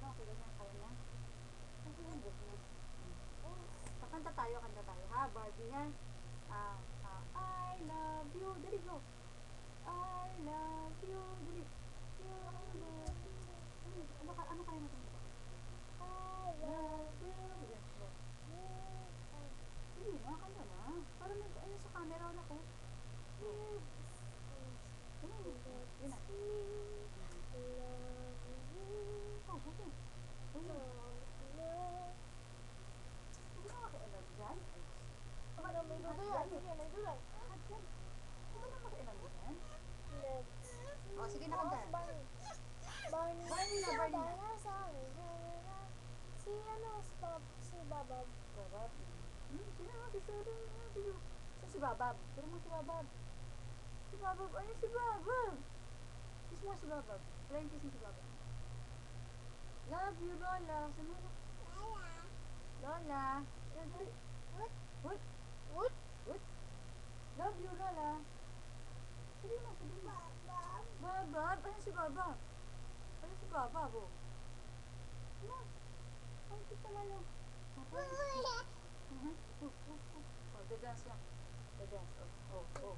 Okay, ganyan. Kaya niya. Kasi yung book niya. Kanta tayo, ha? Barbie, ha? I love you. Dali, go. I love you. Dali. You love you. Ano kaya natin ito? I love you. Yes, go. Dali na, kanta na. Para may, ayun sa camera, wala ko. Yes. Dali, yun na. Oh, okay. Huwag na makialam dyan. May dudulan. Sige, may dudulan. Huwag na makialam dyan. Let's. Oh, sige na kanta. Barney. Barney na, Barney na. Si ano, stop. Si Babab. Babab. Sino nga si Sharon? Saan si Babab? Sino mo si Babab? Si Babab. Ayun si Babab. Kiss mo si Babab. Flying kiss mo si Babab. Love you, Lola. Sino mo? Lola. What? What? What? What? Love you, Lola. Sabihin mo, sabihin mo. Babab. Ayun si Babab. Ayun si Babab, oh. Ano? Ay, kita lalo. Oh, the dance yan. The dance. Oh, oh, oh.